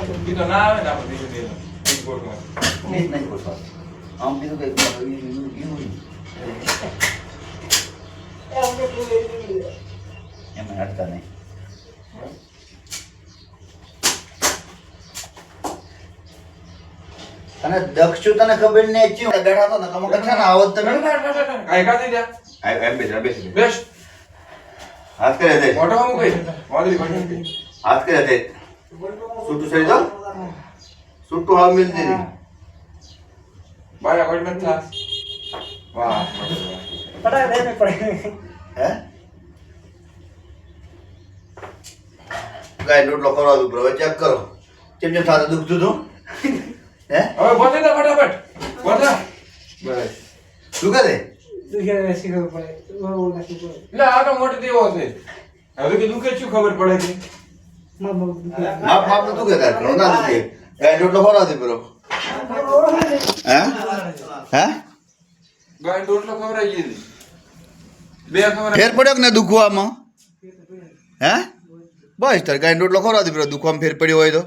ઈ તો ના આવે ને આપણે બીજું દે બીજ ગોઠવા બીજ નહીં ગોઠવા આમ બીજું કઈ એમાં હટતા નહીં અને દક્ષુ તને ખબર નહીં ચી બેઠા તો ને કમો કચ્છા ના આવત તમે કાઈ કા થઈ જા એમ બેસ બેસ હાથ કરે દે મોટો હું કઈ વાદળી બની હાથ કરે દે સૂટું સરી દો સૂટું હાવ મિલતી નહીં બાયા કોઈ મત થા વાહ પડા દે ને પડે હે ગાય રોટલો કરવા દઉં બરો ચેક કરો કેમ કેમ થાતું દુખતું તું હે હવે બોલે દે ફટાફટ બોલા બસ શું કરે દુખે શીખવું પડે બહુ નથી પડે લે આ તો મોટો દેવો છે હવે કે દુખે શું ખબર પડે છે માં બહુ દુખે માપ માપ તું કે કર ઘણો ના દુખે ગાય રોટલો કરવા દે બરો હે હે ગાય રોટલો ખવરાઈ ગઈ બે ખબર ફેર પડ્યો કે ને દુખવામાં હે બસ તાર ગાય રોટલો ખવડાવી દે બરો દુખવામાં ફેર પડ્યો હોય તો